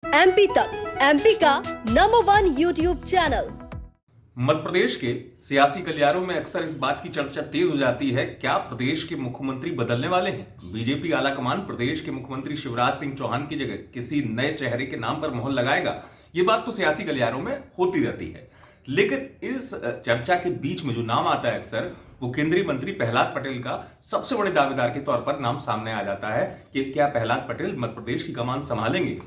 MP तक, MP का number 1 YouTube channel. Madhya Pradesh के सियासी गलियारों में अक्सर इस बात की चर्चा तेज हो जाती है, क्या प्रदेश के मुख्यमंत्री बदलने वाले हैं? बीजेपी आलाकमान प्रदेश के मुख्यमंत्री शिवराज सिंह चौहान की जगह किसी नए चेहरे के नाम पर मोहर लगाएगा? ये बात तो सियासी गलियारों में होती रहती है, लेकिन इस चर्चा के बीच में जो नाम आता है अक्सर, वो केंद्रीय मंत्री प्रहलाद पटेल का सबसे बड़े दावेदार के तौर पर नाम सामने आ जाता है कि क्या प्रहलाद पटेल मध्य प्रदेश की कमान संभालेंगे।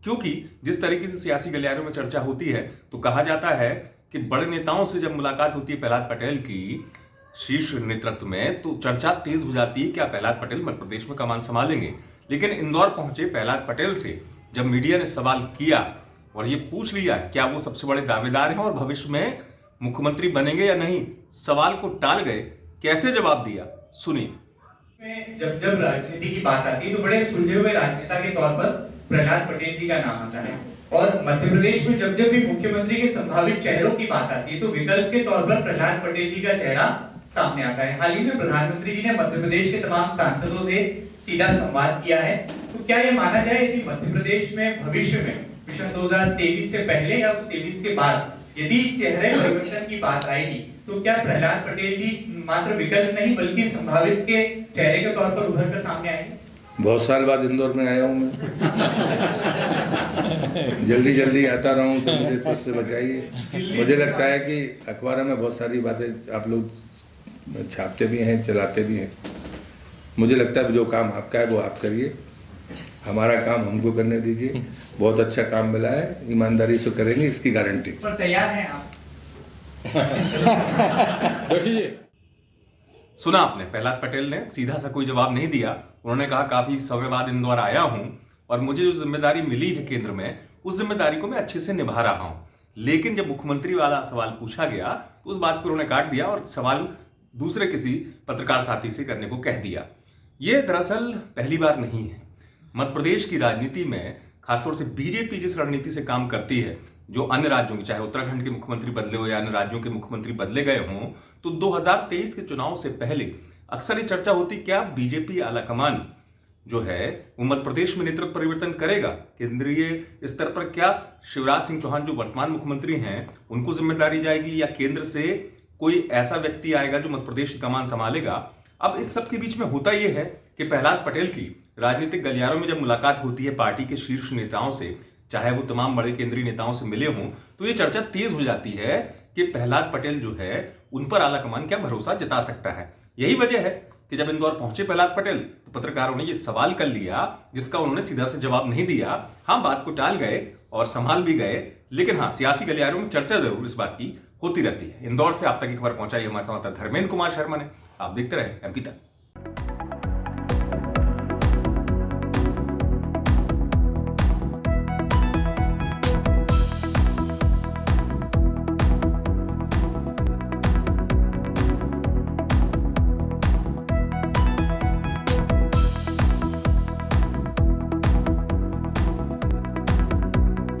क्योंकि जिस तरीके से सियासी गलियारों में चर्चा होती है तो कहा जाता है कि बड़े नेताओं से जब मुलाकात होती है प्रहलाद पटेल की शीर्ष नेतृत्व में, तो चर्चा तेज हो जाती है क्या प्रहलाद पटेल मध्य प्रदेश में कमान संभालेंगे। लेकिन इंदौर पहुंचे प्रहलाद पटेल से जब मीडिया ने सवाल किया और ये पूछ लिया क्या वो सबसे बड़े दावेदार हैं और भविष्य में मुख्यमंत्री बनेंगे या नहीं, सवाल को टाल गए। कैसे जवाब दिया, सुनिए। जब जब राजनीति की बात आती है तो बड़े सुलझे हुए राजनेता के तौर पर प्रहलाद पटेल जी का नाम आता है, और मध्य प्रदेश में जब जब भी मुख्यमंत्री के संभावित चेहरों की बात आती है तो विकल्प के तौर पर प्रहलाद पटेल जी का चेहरा सामने आता है। हाल ही में प्रधानमंत्री जी ने मध्य प्रदेश के तमाम सांसदों से सीधा संवाद किया है। तो क्या ये माना जाए कि मध्य प्रदेश में भविष्य में मिशन 2023 से पहले या 23 के बाद यदि चेहरे परिवर्तन की बात आएगी तो क्या प्रहलाद पटेल जी मात्र विकल्प नहीं बल्कि संभावित के चेहरे के तौर पर उभर कर सामने आएंगे? बहुत साल बाद इंदौर में आया हूँ मैं। जल्दी आता रहा हूँ तो मुझे इससे बचाइए। मुझे लगता है कि अखबारों में बहुत सारी बातें आप लोग छापते भी हैं, चलाते भी हैं। मुझे लगता है जो काम आपका है वो आप करिए, हमारा काम हमको करने दीजिए। बहुत अच्छा काम मिला है, ईमानदारी से करेंगे, इसकी गारंटी। पर तैयार हैं आप? जोशी जी, सुना आपने, प्रहलाद पटेल ने सीधा सा कोई जवाब नहीं दिया। उन्होंने कहा काफी समय बाद इंदौर आया हूं और मुझे जो जिम्मेदारी मिली है केंद्र में, उस जिम्मेदारी को मैं अच्छे से निभा रहा हूं। लेकिन जब मुख्यमंत्री वाला सवाल पूछा गया तो उस बात को उन्होंने काट दिया और सवाल दूसरे किसी पत्रकार साथी से करने को कह दिया। यह दरअसल पहली बार नहीं है। मध्य प्रदेश की राजनीति में खासतौर से बीजेपी जिस रणनीति से काम करती है, जो अन्य राज्यों की, चाहे उत्तराखंड के मुख्यमंत्री बदले हो या अन्य राज्यों के मुख्यमंत्री बदले गए हों, तो 2023 के चुनाव से पहले अक्सर ये चर्चा होती क्या बीजेपी आलाकमान जो है वो मध्य प्रदेश में नेतृत्व परिवर्तन करेगा। केंद्रीय स्तर पर क्या शिवराज सिंह चौहान जो वर्तमान मुख्यमंत्री हैं उनको जिम्मेदारी जाएगी या केंद्र से कोई ऐसा व्यक्ति आएगा जो मध्य प्रदेश की कमान संभालेगा। अब इस सब के बीच में होता यह है कि प्रहलाद पटेल की राजनीतिक गलियारों में जब मुलाकात होती है पार्टी के शीर्ष नेताओं से, चाहे वो तमाम बड़े केंद्रीय नेताओं से मिले हों, तो ये चर्चा तेज हो जाती है कि प्रहलाद पटेल जो है उन पर आलाकमान क्या भरोसा जता सकता है। यही वजह है कि जब इंदौर पहुंचे प्रहलाद पटेल तो पत्रकारों ने ये सवाल कर लिया जिसका उन्होंने सीधा से जवाब नहीं दिया। हाँ, बात को टाल गए और संभाल भी गए, लेकिन हाँ, सियासी गलियारों में चर्चा जरूर इस बात की होती रहती है। इंदौर से आप तक की खबर पहुंचाई हमारे संवाददाता धर्मेंद्र कुमार शर्मा ने। आप देखते रहे एमपी तक।